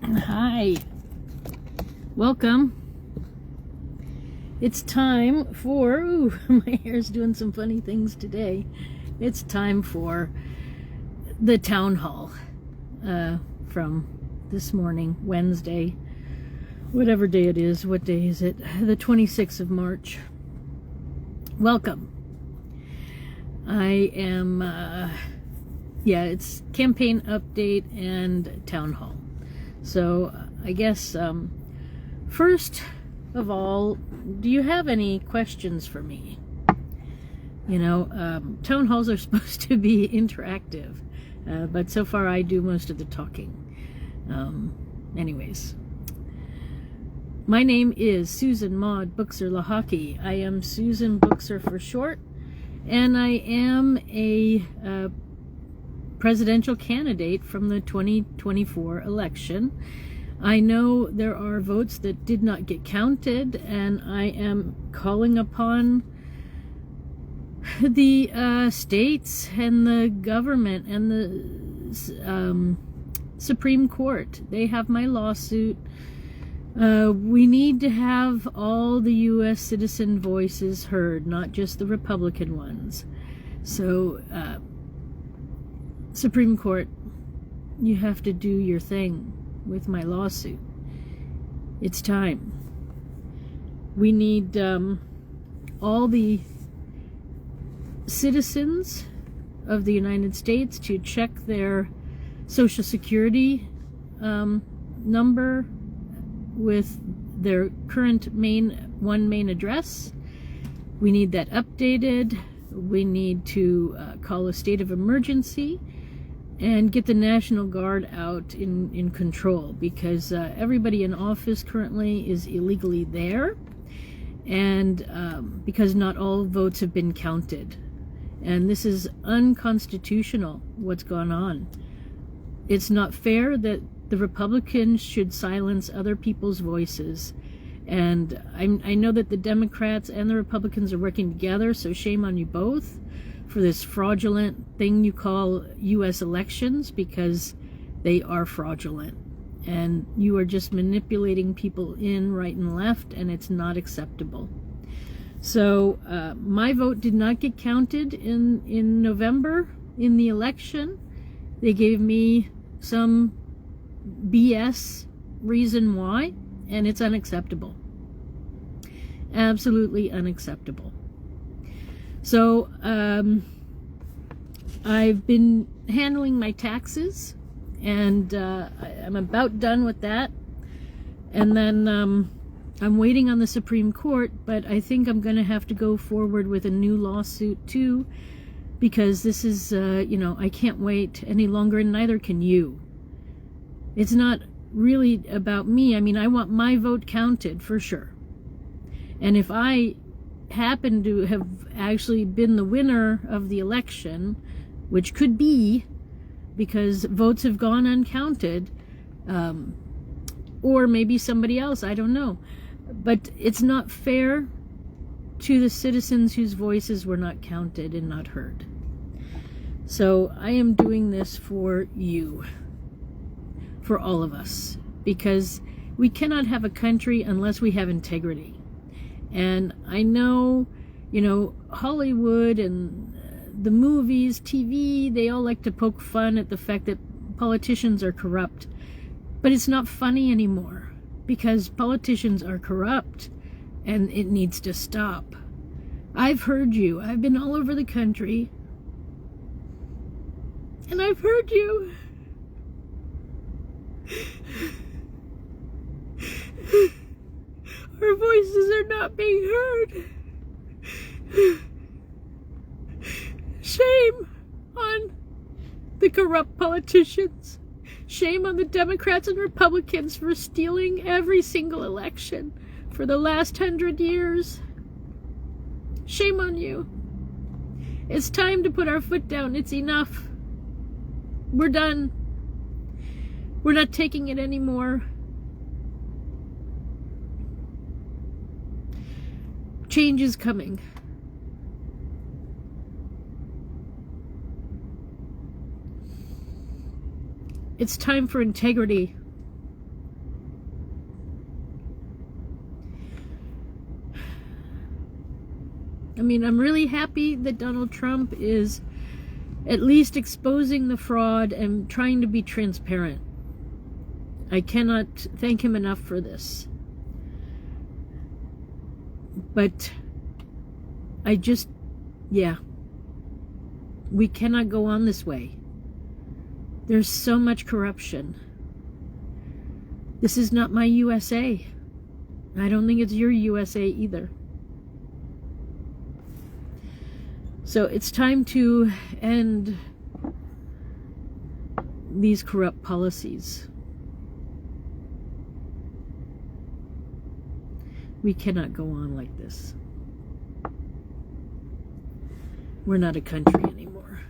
Hi. Welcome. It's time for... Ooh, my hair's doing some funny things today. It's time for the town hall from this morning, Wednesday. Whatever day it is. What day is it? The 26th of March. Welcome. I am... it's campaign update and town hall. So I guess first of all, do you have any questions for me? You know, town halls are supposed to be interactive, but so far I do most of the talking. Anyways, my name is Susan Maude Buchser Lochocki. I am Susan Buchser for short, and I am a presidential candidate from the 2024 election. I know there are votes that did not get counted, and I am calling upon the states and the government and the Supreme Court. They have my lawsuit. We need to have all the U.S. citizen voices heard, not just the Republican ones. So, Supreme Court, you have to do your thing with my lawsuit. It's time. We need all the citizens of the United States to check their Social Security number with their current main address. We need that updated. We need to call a state of emergency and get the National Guard out in control, because everybody in office currently is illegally there, and because not all votes have been counted. And this is unconstitutional, what's gone on. It's not fair that the Republicans should silence other people's voices. And I know that the Democrats and the Republicans are working together, so shame on you both for this fraudulent thing you call U.S. elections, because they are fraudulent. And you are just manipulating people in right and left, and it's not acceptable. So my vote did not get counted in November in the election. They gave me some BS reason why, and it's unacceptable. Absolutely unacceptable. So I've been handling my taxes, and I'm about done with that. And then I'm waiting on the Supreme Court, but I think I'm going to have to go forward with a new lawsuit too, because this is, I can't wait any longer, and neither can you. It's not really about me. I mean, I want my vote counted for sure. And if I happen to have actually been the winner of the election, which could be because votes have gone uncounted, or maybe somebody else, I don't know. But it's not fair to the citizens whose voices were not counted and not heard. So I am doing this for you, for all of us, because we cannot have a country unless we have integrity. And I know, Hollywood and the movies, TV, they all like to poke fun at the fact that politicians are corrupt. But it's not funny anymore, because politicians are corrupt, and it needs to stop. I've heard you. I've been all over the country, and I've heard you. Our voices are not being heard. Shame on the corrupt politicians. Shame on the Democrats and Republicans for stealing every single election for the last 100 years. Shame on you. It's time to put our foot down. It's enough. We're done. We're not taking it anymore. Change is coming. It's time for integrity. I mean, I'm really happy that Donald Trump is at least exposing the fraud and trying to be transparent. I cannot thank him enough for this. But I just, yeah, we cannot go on this way. There's so much corruption. This is not my USA. I don't think it's your USA either. So it's time to end these corrupt policies. We cannot go on like this. We're not a country anymore.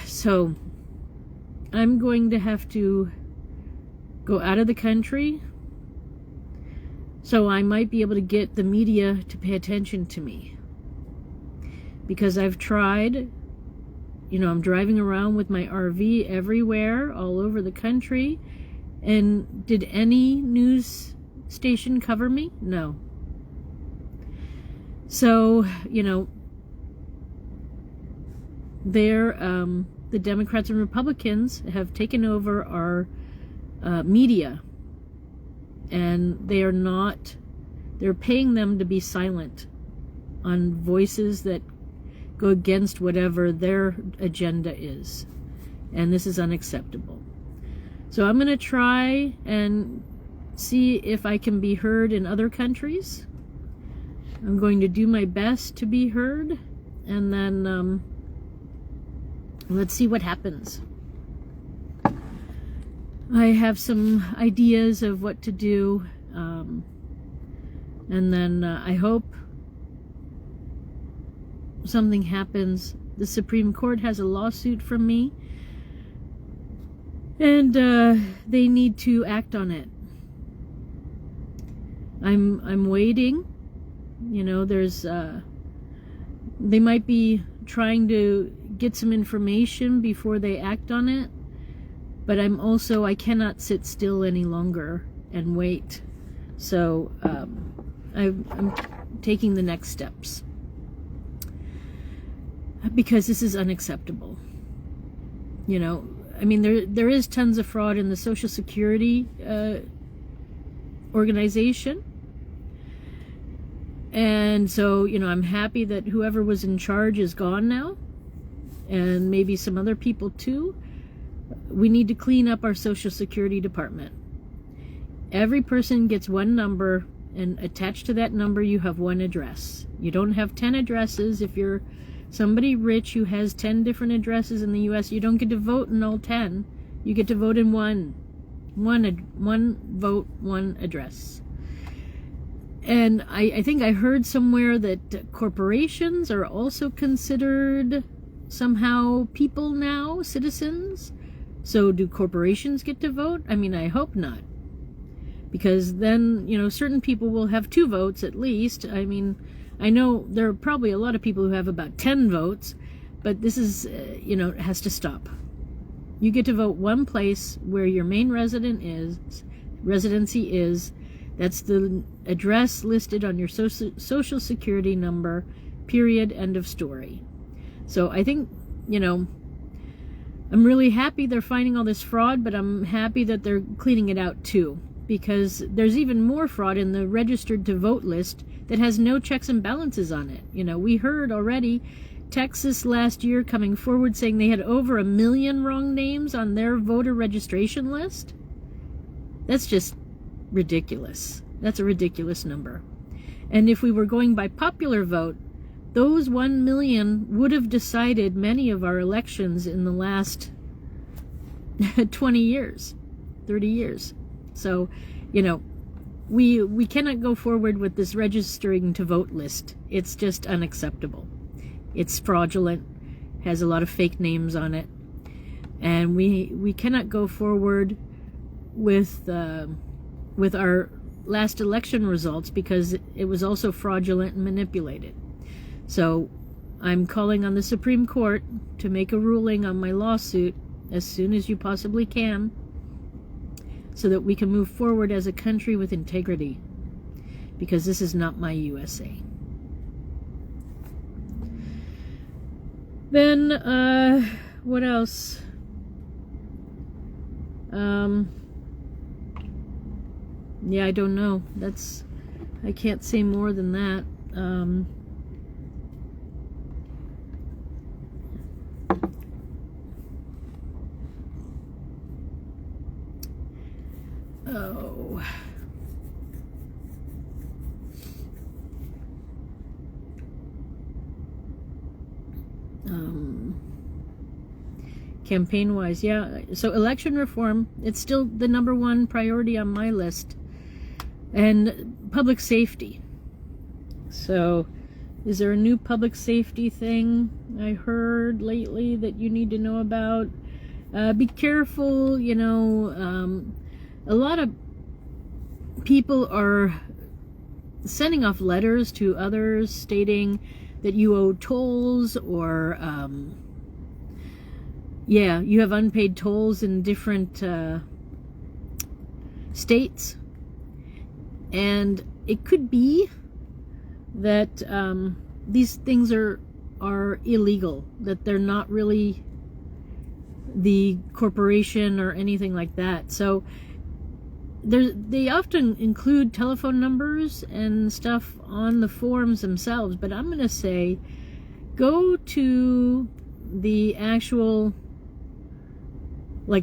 So I'm going to have to go out of the country, so I might be able to get the media to pay attention to me. Because I've tried, you know, I'm driving around with my RV everywhere, all over the country, and did any news station cover me? No. So, you know, the Democrats and Republicans have taken over our media, and they're paying them to be silent on voices that go against whatever their agenda is, and this is unacceptable. So I'm going to try and see if I can be heard in other countries. I'm going to do my best to be heard, and then let's see what happens. I have some ideas of what to do, and then I hope something happens. The Supreme Court has a lawsuit from me, and they need to act on it. I'm waiting. You know, there's they might be trying to get some information before they act on it, but I cannot sit still any longer and wait. So I'm taking the next steps, because this is unacceptable. You know, I mean, there is tons of fraud in the Social Security organization. And so, you know, I'm happy that whoever was in charge is gone now, and maybe some other people too. We need to clean up our Social Security department. Every person gets one number, and attached to that number you have one address. You don't have 10 addresses. If you're somebody rich who has 10 different addresses in the US, you don't get to vote in all 10. You get to vote in one vote, one address. And I think I heard somewhere that corporations are also considered somehow people now, citizens. So do corporations get to vote? I mean, I hope not. Because then, you know, certain people will have 2 votes at least. I mean, I know there are probably a lot of people who have about 10 votes, but this is, you know, it has to stop. You get to vote one place where your main residency is. That's the address listed on your social security number, period, end of story. So I think, you know, I'm really happy they're finding all this fraud, but I'm happy that they're cleaning it out too, because there's even more fraud in the registered to vote list that has no checks and balances on it. You know, we heard already Texas last year coming forward saying they had over 1 million wrong names on their voter registration list. That's just ridiculous. That's a ridiculous number. And if we were going by popular vote, those 1 million would have decided many of our elections in the last 20 years, 30 years. So, you know, we cannot go forward with this registering to vote list. It's just unacceptable. It's fraudulent, has a lot of fake names on it, and we cannot go forward with our last election results, because it was also fraudulent and manipulated. So I'm calling on the Supreme Court to make a ruling on my lawsuit as soon as you possibly can, so that we can move forward as a country with integrity. because this is not my USA. Then, what else? Yeah, I don't know. I can't say more than that. Oh. Campaign-wise, yeah. So election reform, it's still the #1 priority on my list. And public safety. So, is there a new public safety thing I heard lately that you need to know about? Be careful, you know, a lot of people are sending off letters to others stating that you owe tolls, or yeah, you have unpaid tolls in different states. And it could be that these things are illegal, that they're not really the corporation or anything like that. So they often include telephone numbers and stuff on the forms themselves, but I'm going to say go to the actual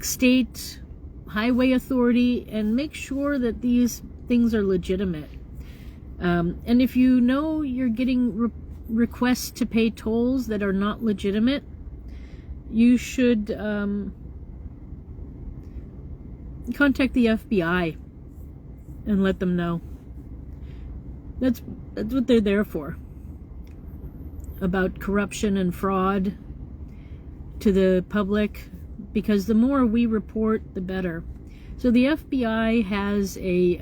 state highway authority and make sure that these things are legitimate. And if you know you're getting requests to pay tolls that are not legitimate, you should contact the FBI and let them know. That's what they're there for. About corruption and fraud to the public, because the more we report, the better. So the FBI has a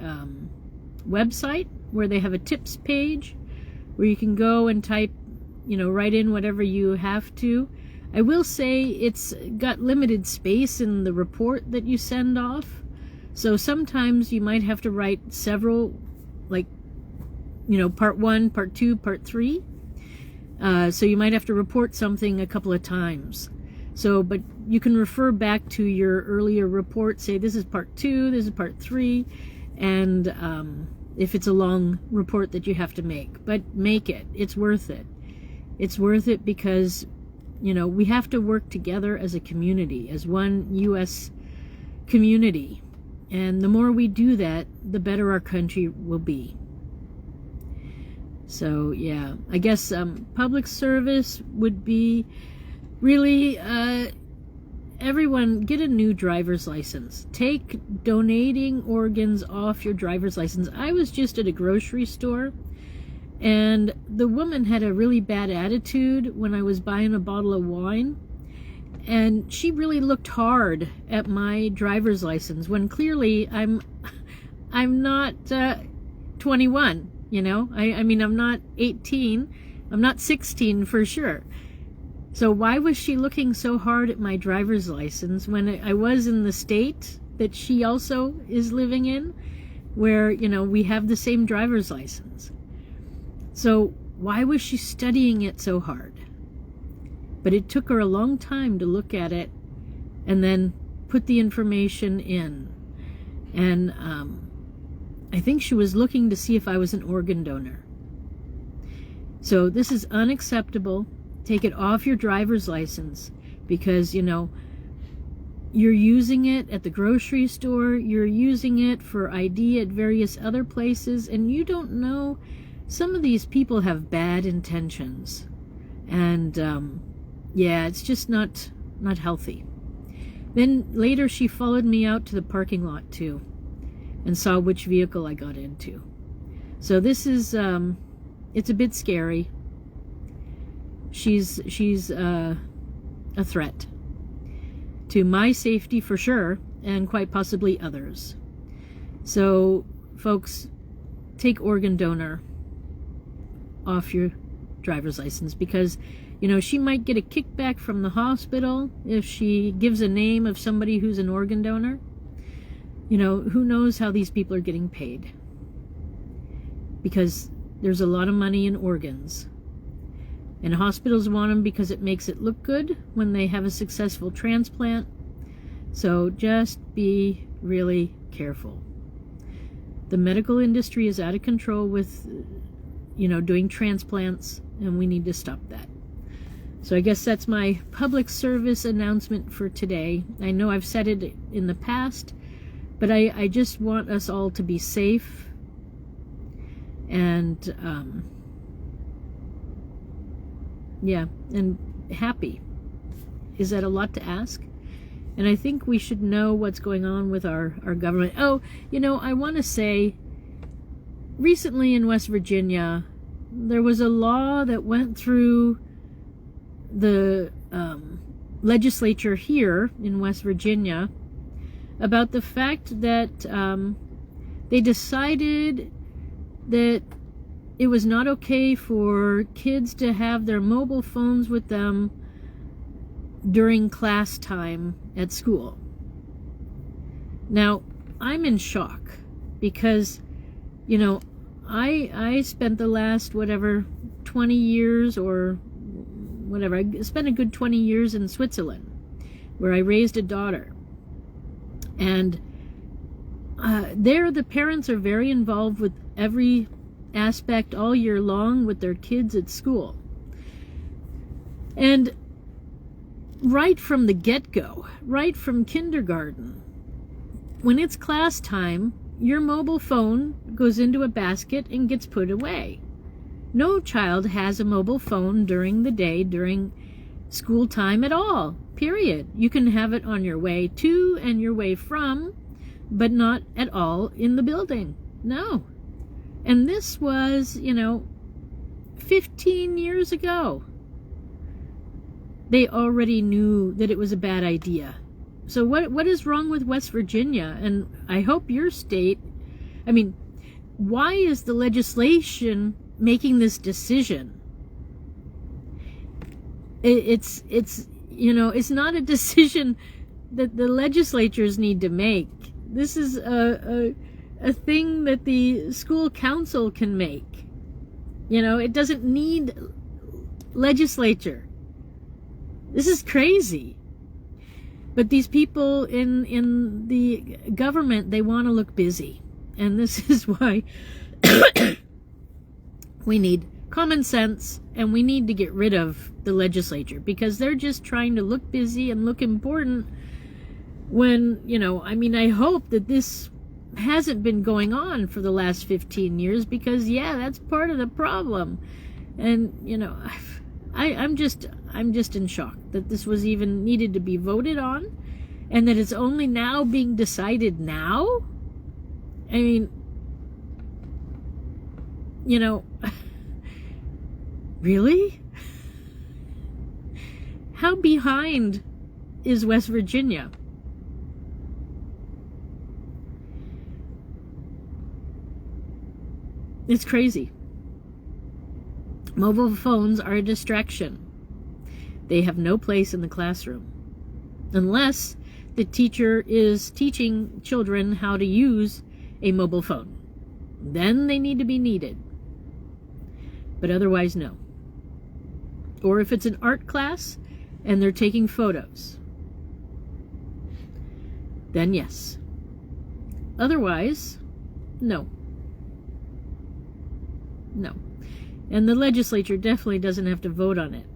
website where they have a tips page where you can go and type, write in whatever you have to. I will say it's got limited space in the report that you send off. So sometimes you might have to write several, part 1, part 2, part 3. So you might have to report something a couple of times. So, but you can refer back to your earlier report, say this is part 2, this is part 3, and if it's a long report that you have to make. But make it. It's worth it. It's worth it because, we have to work together as a community, as one U.S. community. And the more we do that, the better our country will be. So, yeah, I guess public service would be really, everyone get a new driver's license. Take donating organs off your driver's license. I was just at a grocery store, and the woman had a really bad attitude when I was buying a bottle of wine, and she really looked hard at my driver's license when clearly I'm not 21, I mean, I'm not 18, I'm not 16 for sure. So why was she looking so hard at my driver's license when I was in the state that she also is living in, where, we have the same driver's license? So why was she studying it so hard? But it took her a long time to look at it and then put the information in. And I think she was looking to see if I was an organ donor. So this is unacceptable. Take it off your driver's license because, you're using it at the grocery store, you're using it for ID at various other places, and you don't know, some of these people have bad intentions. And, yeah, it's just not healthy. Then later she followed me out to the parking lot too and saw which vehicle I got into. So this is, it's a bit scary. She's a threat to my safety for sure, and quite possibly others. So, folks, take organ donor off your driver's license because, she might get a kickback from the hospital if she gives a name of somebody who's an organ donor. Who knows how these people are getting paid. because there's a lot of money in organs. And hospitals want them because it makes it look good when they have a successful transplant. So just be really careful. The medical industry is out of control with, doing transplants, and we need to stop that. So I guess that's my public service announcement for today. I know I've said it in the past, but I just want us all to be safe and, and happy. Is that a lot to ask? And I think we should know what's going on with our government. Oh, I want to say, recently in West Virginia, there was a law that went through the legislature here in West Virginia about the fact that they decided that it was not okay for kids to have their mobile phones with them during class time at school. Now, I'm in shock because, I spent the last 20 years or whatever, I spent a good 20 years in Switzerland where I raised a daughter. And there the parents are very involved with every aspect all year long with their kids at school. And right from the get-go, right from kindergarten, when it's class time, your mobile phone goes into a basket and gets put away. No child has a mobile phone during the day, during school time at all, period. You can have it on your way to and your way from, but not at all in the building. No. And this was, 15 years ago. They already knew that it was a bad idea. So what is wrong with West Virginia? And I hope your state, why is the legislation making this decision? It's not a decision that the legislatures need to make. This is a thing that the school council can make. It doesn't need legislature. This is crazy. But these people in the government, they want to look busy. And this is why we need common sense, and we need to get rid of the legislature, because they're just trying to look busy and look important when, I hope that this hasn't been going on for the last 15 years, because that's part of the problem. And, I'm just in shock that this was even needed to be voted on, and that it's only now being decided now. Really? How behind is West Virginia? It's crazy. Mobile phones are a distraction. They have no place in the classroom unless the teacher is teaching children how to use a mobile phone. Then they need to be needed. But otherwise, no. Or if it's an art class and they're taking photos, then yes. Otherwise, no. No. And the legislature definitely doesn't have to vote on it.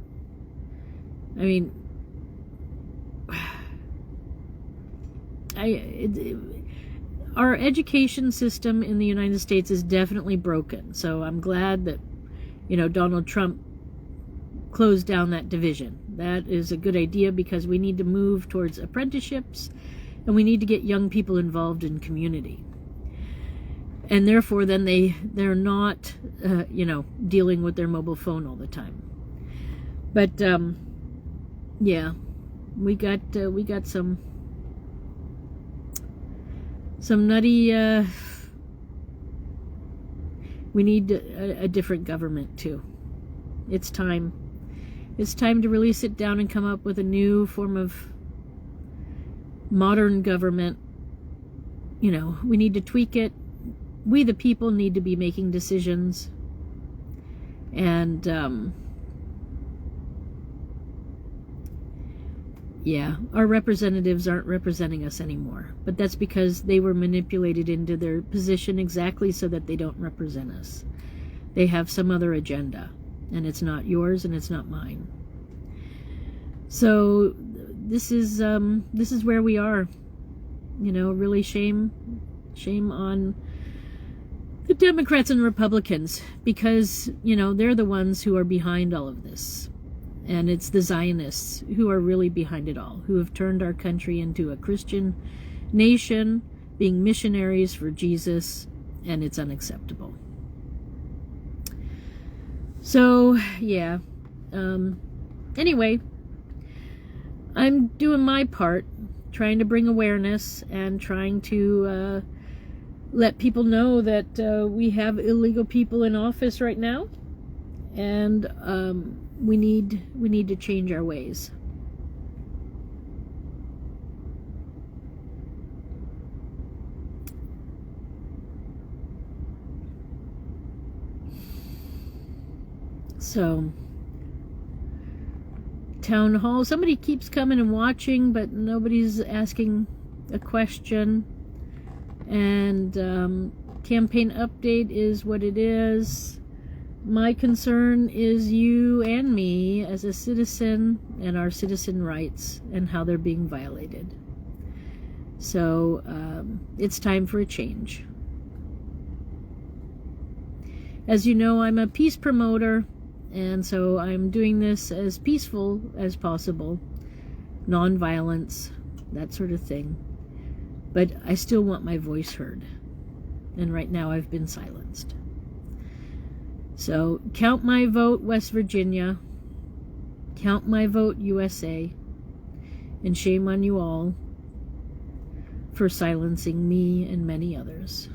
Our education system in the United States is definitely broken. So I'm glad that, Donald Trump closed down that division. That is a good idea, because we need to move towards apprenticeships, and we need to get young people involved in community. And therefore, then they're not, dealing with their mobile phone all the time. But we got some nutty. We need a different government too. It's time. It's time to really sit down and come up with a new form of modern government. We need to tweak it. we the people need to be making decisions. And yeah, our representatives aren't representing us anymore, but that's because they were manipulated into their position exactly so that they don't represent us. They have some other agenda, and it's not yours and it's not mine. So this is where we are. You know, really shame on the Democrats and Republicans, because, you know, they're the ones who are behind all of this. And it's the Zionists who are really behind it all, who have turned our country into a Christian nation, being missionaries for Jesus, and it's unacceptable. So, yeah. Anyway, I'm doing my part, trying to bring awareness and trying to let people know that we have illegal people in office right now, and we need to change our ways. So, town hall. Somebody keeps coming and watching, but nobody's asking a question. And campaign update is what it is. My concern is you and me as a citizen and our citizen rights and how they're being violated. So it's time for a change. As you know, I'm a peace promoter, and so I'm doing this as peaceful as possible, non-violence, that sort of thing. But I still want my voice heard, and right now I've been silenced. So count my vote, West Virginia. Count my vote, USA. And shame on you all for silencing me and many others.